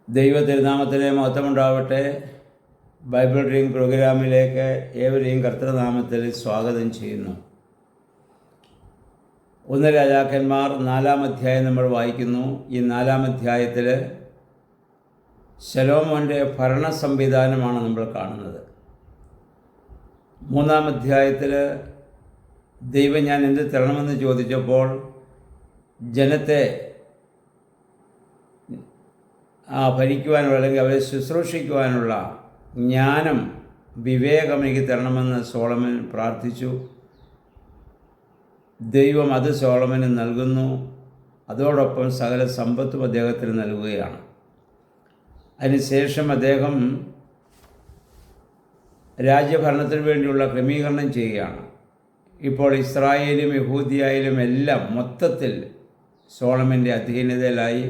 ദൈവ തിരുനാമത്തിലെ മഹത്വമുണ്ടാവട്ടെ. Bible reading പ്രോഗ്രാമിലേക്ക് ഏവരെയും കർത്തൃനാമത്തിൽ സ്വാഗതം ചെയ്യുന്നു. 1 രാജാക്കന്മാർ 4-ാം അധ്യായം നമ്മൾ വായിക്കുന്നു. ഈ 4-ാം അധ്യായത്തിൽ ശലോമോൻ്റെ ഭരണ സംവിധാനമാണ് നമ്മൾ കാണുന്നത്. 3-ാം അധ്യായത്തിൽ ദൈവം ഞാൻ എന്ത് തരണമെന്ന് ചോദിച്ചപ്പോൾ ജനത്തെ ഭരിക്കുവാനുള്ള അല്ലെങ്കിൽ അവരെ ശുശ്രൂഷിക്കുവാനുള്ള ജ്ഞാനം, വിവേകം എനിക്ക് തരണമെന്ന് സോളമൻ പ്രാർത്ഥിച്ചു. ദൈവം അത് സോളമന് നൽകുന്നു. അതോടൊപ്പം സകല സമ്പത്തും അദ്ദേഹത്തിന് നൽകുകയാണ്. അതിനുശേഷം അദ്ദേഹം രാജ്യഭരണത്തിന് വേണ്ടിയുള്ള ക്രമീകരണം ചെയ്യുകയാണ്. ഇപ്പോൾ ഇസ്രായേലും യഹൂദിയായാലും എല്ലാം മൊത്തത്തിൽ സോളമൻ്റെ അധീനതയിലായി.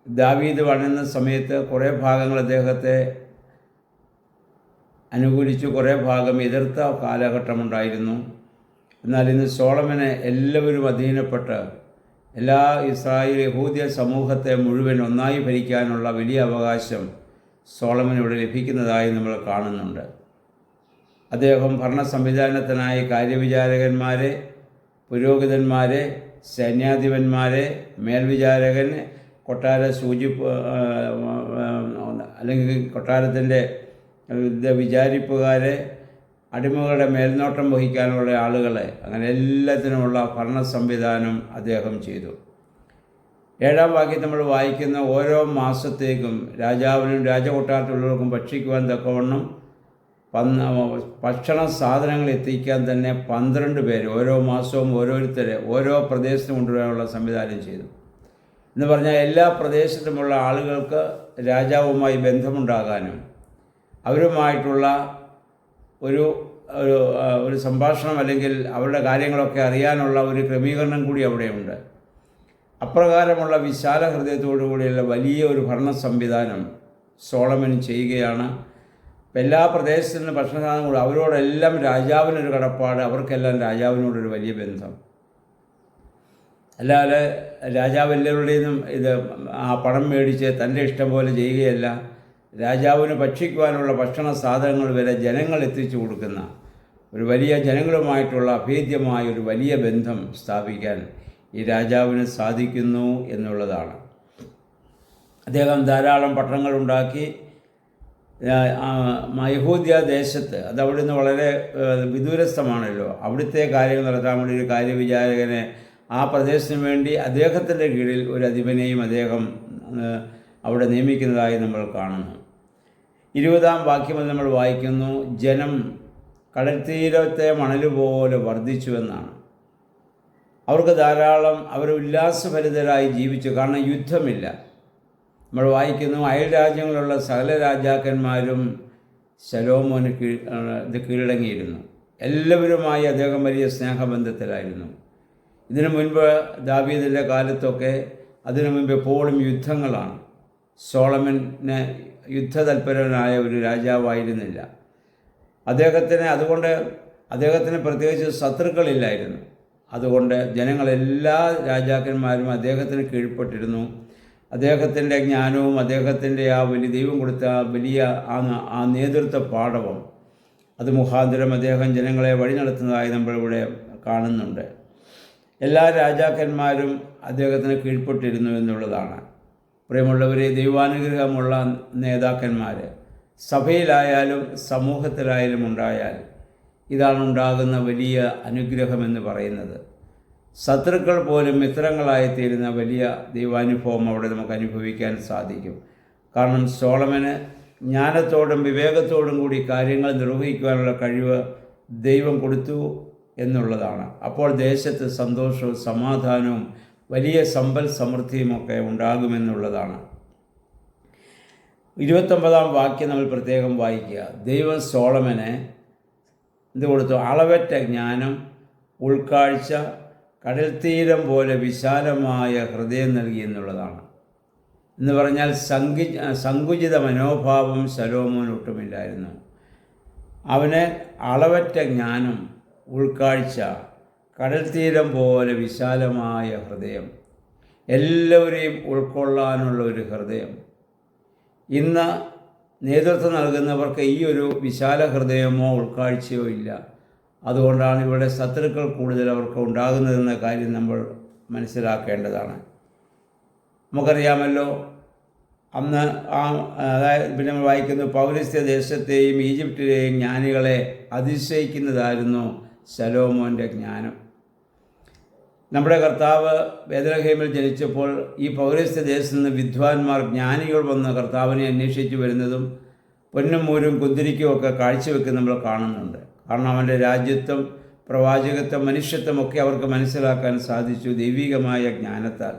ദാവീദ് വാഴുന്ന സമയത്ത് കുറേ ഭാഗങ്ങൾ അദ്ദേഹത്തെ അനുകൂലിച്ചു, കുറേ ഭാഗം എതിർത്ത കാലഘട്ടമുണ്ടായിരുന്നു. എന്നാൽ ഇന്ന് സോളമന് എല്ലാവരും അധീനപ്പെട്ട് എല്ലാ ഇസ്രായേൽ യഹൂദിയ സമൂഹത്തെ മുഴുവൻ ഒന്നായി ഭരിക്കാനുള്ള വലിയ അവകാശം സോളമന് ഇവിടെ ലഭിക്കുന്നതായി നമ്മൾ കാണുന്നുണ്ട്. അദ്ദേഹം ഭരണ സംവിധാനത്തിനായി കാര്യവിചാരകന്മാരെ, പുരോഹിതന്മാരെ, സൈന്യാധിപന്മാരെ, മേൽവിചാരകൻ, കൊട്ടാര അല്ലെങ്കിൽ കൊട്ടാരത്തിൻ്റെ വിചാരിപ്പുകാരെ, അടിമകളുടെ മേൽനോട്ടം വഹിക്കാനുള്ള ആളുകളെ, അങ്ങനെ എല്ലാത്തിനുമുള്ള ഭരണ സംവിധാനം അദ്ദേഹം ചെയ്തു. 7-ാം വാക്യം നമ്മൾ വായിക്കുന്ന ഓരോ മാസത്തേക്കും രാജാവിനും രാജകൊട്ടാരത്തിലുള്ളവർക്കും ഭക്ഷിക്കുവാൻ തക്കവണ്ണം ഭക്ഷണ സാധനങ്ങൾ എത്തിക്കാൻ തന്നെ 12 പേര് ഓരോ മാസവും ഓരോരുത്തരെ ഓരോ പ്രദേശത്തും കൊണ്ടുവരാനുള്ള സംവിധാനം ചെയ്തു. എന്ന് പറഞ്ഞാൽ എല്ലാ പ്രദേശത്തുമുള്ള ആളുകൾക്ക് രാജാവുമായി ബന്ധമുണ്ടാകാനും അവരുമായിട്ടുള്ള ഒരു സംഭാഷണം അല്ലെങ്കിൽ അവരുടെ കാര്യങ്ങളൊക്കെ അറിയാനുള്ള ഒരു ക്രമീകരണം കൂടി അവിടെയുണ്ട്. അപ്രകാരമുള്ള വിശാല ഹൃദയത്തോടു കൂടിയുള്ള വലിയ ഒരു ഭരണ സംവിധാനം സോളമൻ ചെയ്യുകയാണ്. എല്ലാ പ്രദേശത്തു നിന്ന് ഭക്ഷണസാധനം കൂടി അവരോടെല്ലാം രാജാവിനൊരു കടപ്പാട്, അവർക്കെല്ലാം രാജാവിനോടൊരു വലിയ ബന്ധം. അല്ലാതെ രാജാവ് എല്ലാവരുടെയും ഇത് പണം മേടിച്ച് തൻ്റെ ഇഷ്ടം പോലെ ചെയ്യുകയല്ല. രാജാവിന് ഭക്ഷിക്കുവാനുള്ള ഭക്ഷണ സാധനങ്ങൾ വരെ ജനങ്ങൾ എത്തിച്ചു കൊടുക്കുന്ന ഒരു വലിയ ജനങ്ങളുമായിട്ടുള്ള അഭേദ്യമായ ഒരു വലിയ ബന്ധം സ്ഥാപിക്കാൻ ഈ രാജാവിന് സാധിക്കുന്നു എന്നുള്ളതാണ്. അദ്ദേഹം ധാരാളം പട്ടണങ്ങളുണ്ടാക്കി. യഹൂദ്യ ദേശത്ത്, അത് അവിടെ നിന്ന് വളരെ വിദൂരസ്ഥമാണല്ലോ, അവിടുത്തെ കാര്യങ്ങൾ നടത്താൻ വേണ്ടി ഒരു കാര്യവിചാരകനെ ആ പ്രദേശത്തിന് വേണ്ടി അദ്ദേഹത്തിൻ്റെ കീഴിൽ ഒരു അധിപനെയും അദ്ദേഹം അവിടെ നിയമിക്കുന്നതായി നമ്മൾ കാണുന്നു. 20-ാം വാക്യം നമ്മൾ വായിക്കുന്നു, ജനം കടൽത്തീരത്തെ മണലുപോലെ വർദ്ധിച്ചുവെന്നാണ്. അവർക്ക് ധാരാളം, അവർ ഉല്ലാസഭരിതരായി ജീവിച്ചു. കാരണം യുദ്ധമില്ല. നമ്മൾ വായിക്കുന്നു, അയൽ രാജ്യങ്ങളിലുള്ള സകല രാജാക്കന്മാരും ശലോമോന് കീഴടങ്ങിയിരുന്നു. എല്ലാവരുമായി അദ്ദേഹം വലിയ സ്നേഹബന്ധത്തിലായിരുന്നു. ഇതിനു മുൻപ് ദാവീദിൻ്റെ കാലത്തൊക്കെ അതിനു മുൻപ് എപ്പോഴും യുദ്ധങ്ങളാണ്. സോളമന് യുദ്ധതൽപരനായ ഒരു രാജാവായിരുന്നില്ല. അദ്ദേഹത്തിന് പ്രത്യേകിച്ച് ശത്രുക്കളില്ലായിരുന്നു. അതുകൊണ്ട് ജനങ്ങളെല്ലാ രാജാക്കന്മാരും അദ്ദേഹത്തിന് കീഴ്പ്പെട്ടിരുന്നു. അദ്ദേഹത്തിൻ്റെ ജ്ഞാനവും അദ്ദേഹത്തിൻ്റെ ആ വലിയ ദൈവം കൊടുത്ത വലിയ ആ നേതൃത്വ പാടവം, അത് മുഖാന്തരം അദ്ദേഹം ജനങ്ങളെ വഴി നടത്തുന്നതായി നമ്മളിവിടെ കാണുന്നുണ്ട്. എല്ലാ രാജാക്കന്മാരും അദ്ദേഹത്തിന് കീഴ്പ്പെട്ടിരുന്നു എന്നുള്ളതാണ്. പ്രിയമുള്ളവരെ, ദൈവാനുഗ്രഹമുള്ള നേതാക്കന്മാർ സഭയിലായാലും സമൂഹത്തിലായാലും ഉണ്ടായാൽ ഇതാണ് ഉണ്ടാകുന്ന വലിയ അനുഗ്രഹമെന്ന് പറയുന്നത്. ശത്രുക്കൾ പോലും മിത്രങ്ങളായിത്തീരുന്ന വലിയ ദൈവാനുഭവം അവിടെ നമുക്ക് അനുഭവിക്കാൻ സാധിക്കും. കാരണം സോളമന് ജ്ഞാനത്തോടും വിവേകത്തോടും കൂടി കാര്യങ്ങൾ നിർവഹിക്കുവാനുള്ള കഴിവ് ദൈവം കൊടുത്തു എന്നുള്ളതാണ്. അപ്പോൾ ദേശത്ത് സന്തോഷവും സമാധാനവും വലിയ സമ്പൽ സമൃദ്ധിയുമൊക്കെ ഉണ്ടാകുമെന്നുള്ളതാണ്. 29-ാം വാക്യം നമ്മൾ പ്രത്യേകം വായിക്കുക. ദൈവം സോളമനെ എന്ത് കൊടുത്തു? അളവറ്റ ജ്ഞാനം, ഉൾക്കാഴ്ച, കടൽത്തീരം പോലെ വിശാലമായ ഹൃദയം നൽകി എന്നുള്ളതാണ്. എന്ന് പറഞ്ഞാൽ സങ്കുചിത മനോഭാവം ശലോമോന് ഒട്ടുമില്ലായിരുന്നു. അവന് അളവറ്റ ജ്ഞാനം, ഉൾക്കാഴ്ച, കടൽത്തീരം പോലെ വിശാലമായ ഹൃദയം, എല്ലാവരെയും ഉൾക്കൊള്ളാനുള്ള ഒരു ഹൃദയം. ഇന്ന് നേതൃത്വം നൽകുന്നവർക്ക് ഈ ഒരു വിശാല ഹൃദയമോ ഉൾക്കാഴ്ചയോ ഇല്ല. അതുകൊണ്ടാണ് ഇവിടെ ശത്രുക്കൾ കൂടുതൽ അവർക്ക് ഉണ്ടാകുന്നതെന്ന കാര്യം നമ്മൾ മനസ്സിലാക്കേണ്ടതാണ്. നമുക്കറിയാമല്ലോ, അന്ന് അതായത് പിന്നെ നമ്മൾ വായിക്കുന്നു, പൗരസ്ത്യ ദേശത്തെയും ഈജിപ്തിലെയും ജ്ഞാനികളെ അതിശയിക്കുന്നതായിരുന്നു ശലോമോൻ്റെ ജ്ഞാനം. നമ്മുടെ കർത്താവ് ബേത്ലഹേമിൽ ജനിച്ചപ്പോൾ ഈ പൗരസ്ത്യ ദേശത്ത് നിന്ന് വിദ്വാൻമാർ, ജ്ഞാനികൾ വന്ന് കർത്താവിനെ അന്വേഷിച്ചു വരുന്നതും പൊന്നും മൂരും കുന്തിരിക്കും ഒക്കെ കാഴ്ചവെക്കുന്ന നമ്മൾ കാണുന്നുണ്ട്. കാരണം അവൻ്റെ രാജ്യത്വം, പ്രവാചകത്വം, മനുഷ്യത്വം ഒക്കെ അവർക്ക് മനസ്സിലാക്കാൻ സാധിച്ചു ദൈവികമായ ജ്ഞാനത്താൽ.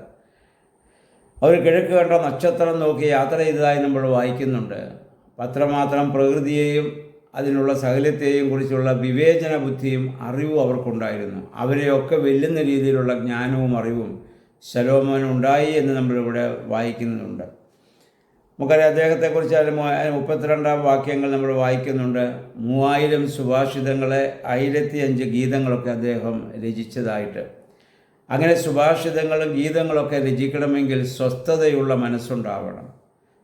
അവർ കിഴക്ക് കണ്ട നക്ഷത്രം നോക്കി യാത്ര ചെയ്തതായി നമ്മൾ വായിക്കുന്നുണ്ട്. അത്രമാത്രം പ്രകൃതിയെയും അതിനുള്ള സകലത്തെയും കുറിച്ചുള്ള വിവേചന ബുദ്ധിയും അറിവും അവർക്കുണ്ടായിരുന്നു. അവരെയൊക്കെ വെല്ലുന്ന രീതിയിലുള്ള ജ്ഞാനവും അറിവും ശലോമോനുണ്ടായി എന്ന് നമ്മളിവിടെ വായിക്കുന്നുണ്ട്. നമുക്കറിയാം, അദ്ദേഹത്തെക്കുറിച്ച് 32 വാക്യങ്ങൾ നമ്മൾ വായിക്കുന്നുണ്ട്. 3000 സുഭാഷിതങ്ങളെ, 1005 ഗീതങ്ങളൊക്കെ അദ്ദേഹം രചിച്ചതായിട്ട്. അങ്ങനെ സുഭാഷിതങ്ങളും ഗീതങ്ങളൊക്കെ രചിക്കണമെങ്കിൽ സ്വസ്ഥതയുള്ള മനസ്സുണ്ടാവണം,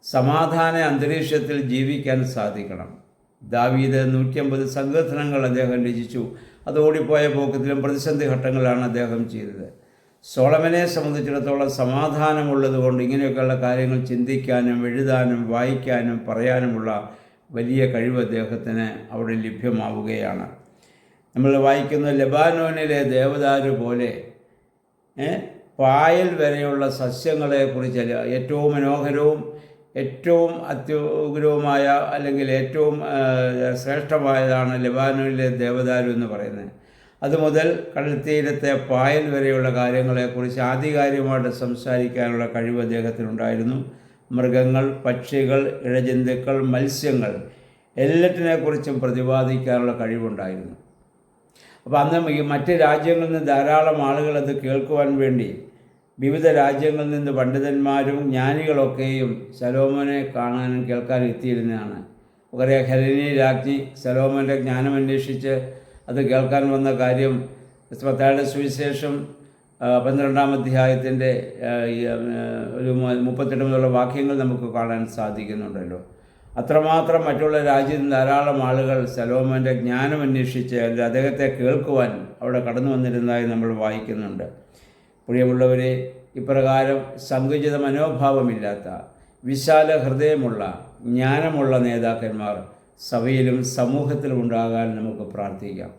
സമാധാന അന്തരീക്ഷത്തിൽ ജീവിക്കാൻ സാധിക്കണം. ദാവീദ് 150 സങ്കീർത്തനങ്ങൾ അദ്ദേഹം രചിച്ചു. അത് ഓടിപ്പോയ പോക്കത്തിലും പ്രതിസന്ധി ഘട്ടങ്ങളിലാണ് അദ്ദേഹം ചെയ്തത്. സോളമനെ സംബന്ധിച്ചിടത്തോളം സമാധാനമുള്ളതുകൊണ്ട് ഇങ്ങനെയൊക്കെയുള്ള കാര്യങ്ങൾ ചിന്തിക്കാനും എഴുതാനും വായിക്കാനും പറയാനുമുള്ള വലിയ കഴിവ് അദ്ദേഹത്തിന് അവിടെ ലഭ്യമാവുകയാണ്. നമ്മൾ വായിക്കുന്ന ലെബാനോനിലെ ദേവദാരു പോലെ പായൽ വരെയുള്ള സസ്യങ്ങളെക്കുറിച്ച് ഏറ്റവും മനോഹരവും ഏറ്റവും അത്യുഗ്രവുമായ അല്ലെങ്കിൽ ഏറ്റവും ശ്രേഷ്ഠമായതാണ് ലെബാനോനിലെ ദേവദാരു എന്ന് പറയുന്നത്. അതുമുതൽ കടൽത്തീരത്തെ പായൽ വരെയുള്ള കാര്യങ്ങളെക്കുറിച്ച് ആധികാരികമായിട്ട് സംസാരിക്കാനുള്ള കഴിവ് അദ്ദേഹത്തിനുണ്ടായിരുന്നു. മൃഗങ്ങൾ, പക്ഷികൾ, ഇഴജന്തുക്കൾ, മത്സ്യങ്ങൾ എല്ലാറ്റിനെക്കുറിച്ചും പ്രതിപാദിക്കാനുള്ള കഴിവുണ്ടായിരുന്നു. അപ്പോൾ അന്ന് ഈ മറ്റ് രാജ്യങ്ങളിൽ നിന്ന് ധാരാളം ആളുകൾ അത് കേൾക്കുവാൻ വേണ്ടി വിവിധ രാജ്യങ്ങളിൽ നിന്ന് പണ്ഡിതന്മാരും ജ്ഞാനികളൊക്കെയും ശലോമോനെ കാണാനും കേൾക്കാനും എത്തിയിരുന്നതാണ്. നമുക്കറിയാം, ഹെലനി രാജ്ഞി ശലോമോൻ്റെ ജ്ഞാനം അന്വേഷിച്ച് അത് കേൾക്കാൻ വന്ന കാര്യം മത്തായിയുടെ സുവിശേഷം 12-ാം അധ്യായത്തിൻ്റെ ഒരു 38 മുതലുള്ള വാക്യങ്ങൾ നമുക്ക് കാണാൻ സാധിക്കുന്നുണ്ടല്ലോ. അത്രമാത്രം മറ്റുള്ള രാജ്യത്ത് ധാരാളം ആളുകൾ ശലോമോൻ്റെ ജ്ഞാനം അന്വേഷിച്ച് അദ്ദേഹത്തെ കേൾക്കുവാൻ അവിടെ കടന്നു വന്നിരുന്നതായി നമ്മൾ വായിക്കുന്നുണ്ട്. പ്രിയമുള്ളവരെ, ഇപ്രകാരം സങ്കുചിത മനോഭാവമില്ലാത്ത വിശാല ഹൃദയമുള്ള ജ്ഞാനമുള്ള നേതാക്കന്മാർ സഭയിലും സമൂഹത്തിലും ഉണ്ടാകാൻ നമുക്ക് പ്രാർത്ഥിക്കാം.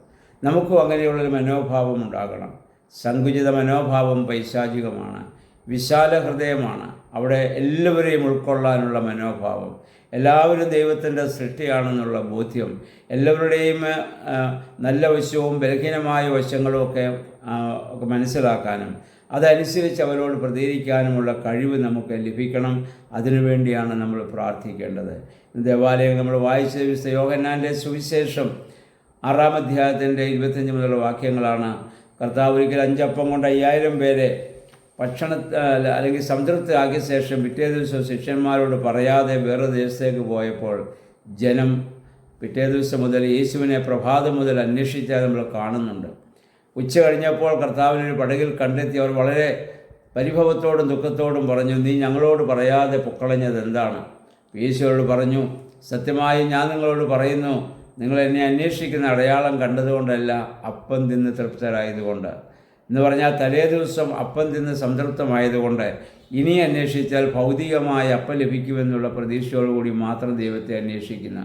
നമുക്കും അങ്ങനെയുള്ളൊരു മനോഭാവം ഉണ്ടാകണം. സങ്കുചിത മനോഭാവം പൈശാചികമാണ്, വിശാല ഹൃദയമാണ്. അവിടെ എല്ലാവരെയും ഉൾക്കൊള്ളാനുള്ള മനോഭാവം, എല്ലാവരും ദൈവത്തിൻ്റെ സൃഷ്ടിയാണെന്നുള്ള ബോധ്യം, എല്ലാവരുടെയും നല്ല വശവും ബലഹീനമായ വശങ്ങളും ഒക്കെ മനസ്സിലാക്കാനും അതനുസരിച്ച് അവരോട് പ്രതികരിക്കാനുമുള്ള കഴിവ് നമുക്ക് ലഭിക്കണം. അതിനുവേണ്ടിയാണ് നമ്മൾ പ്രാർത്ഥിക്കേണ്ടത്. ദേവാലയം നമ്മൾ വായിച്ച യോഹന്നാൻ്റെ സുവിശേഷം 6-ാം അധ്യായത്തിൻ്റെ 25 മുതലുള്ള വാക്യങ്ങളാണ്. കർത്താവ് ഒരിക്കൽ 5 അപ്പം കൊണ്ട് 5000 പേരെ അല്ലെങ്കിൽ സംതൃപ്തരാക്കിയ ശേഷം പിറ്റേ ദിവസം ശിഷ്യന്മാരോട് പറയാതെ വേറെ ദേശത്തേക്ക് പോയപ്പോൾ ജനം പിറ്റേ ദിവസം മുതൽ യേശുവിനെ പ്രഭാതം മുതൽ അന്വേഷിച്ചാൽ നമ്മൾ കാണുന്നുണ്ട്. ഉച്ച കഴിഞ്ഞപ്പോൾ കർത്താവിനൊരു പടകിൽ കണ്ടെത്തി അവർ വളരെ പരിഭവത്തോടും ദുഃഖത്തോടും പറഞ്ഞു, നീ ഞങ്ങളോട് പറയാതെ പൊക്കളഞ്ഞത് എന്താണ്? യേശുവോട് പറഞ്ഞു, സത്യമായി ഞാൻ നിങ്ങളോട് പറയുന്നു, നിങ്ങൾ എന്നെ അന്വേഷിക്കുന്ന അടയാളം കണ്ടതുകൊണ്ടല്ല, അപ്പം തിന്ന് തൃപ്തരായതുകൊണ്ട്. എന്ന് പറഞ്ഞാൽ തലേ ദിവസം അപ്പം തിന്ന് സംതൃപ്തമായതുകൊണ്ട് ഇനി അന്വേഷിച്ചാൽ ഭൗതികമായ അപ്പം ലഭിക്കുമെന്നുള്ള പ്രതീക്ഷയോടുകൂടി മാത്രം ദൈവത്തെ അന്വേഷിക്കുന്ന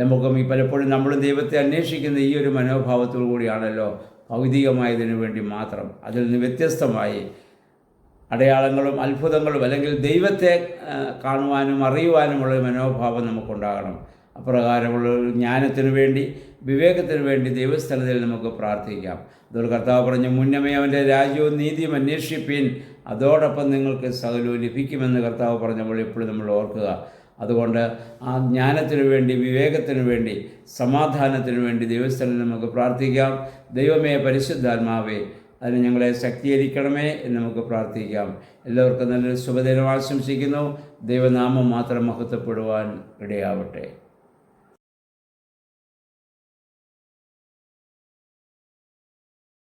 നമുക്കും പലപ്പോഴും നമ്മളും ദൈവത്തെ അന്വേഷിക്കുന്ന ഈ ഒരു മനോഭാവത്തോടു കൂടിയാണല്ലോ, ഭൗതികമായതിനു വേണ്ടി മാത്രം. അതിൽ നിന്ന് വ്യത്യസ്തമായി അടയാളങ്ങളും അത്ഭുതങ്ങളും അല്ലെങ്കിൽ ദൈവത്തെ കാണുവാനും അറിയുവാനുമുള്ള മനോഭാവം നമുക്കുണ്ടാകണം. അപ്രകാരമുള്ള ജ്ഞാനത്തിനു വേണ്ടി, വിവേകത്തിനു വേണ്ടി ദൈവസ്ഥലത്തിൽ നമുക്ക് പ്രാർത്ഥിക്കാം. അതുകൊണ്ട് കർത്താവ് പറഞ്ഞു, മുന്നമേ അവൻ്റെ രാജ്യവും നീതിയും അന്വേഷിപ്പീൻ, അതോടൊപ്പം നിങ്ങൾക്ക് സകലവും ലഭിക്കുമെന്ന് കർത്താവ് പറഞ്ഞപ്പോൾ എപ്പോഴും നമ്മൾ ഓർക്കുക. അതുകൊണ്ട് ആ ജ്ഞാനത്തിനു വേണ്ടി, വിവേകത്തിനു വേണ്ടി, സമാധാനത്തിനു വേണ്ടി ദൈവസ്ഥലത്തിൽ നമുക്ക് പ്രാർത്ഥിക്കാം. ദൈവമേ, പരിശുദ്ധാത്മാവേ, അതിന് ഞങ്ങളെ ശക്തീകരിക്കണമേ എന്ന് നമുക്ക് പ്രാർത്ഥിക്കാം. എല്ലാവർക്കും നല്ലൊരു ശുഭദിനം ആശംസിക്കുന്നു. ദൈവനാമം മാത്രം മഹത്വപ്പെടുവാൻ ഇടയാവട്ടെ.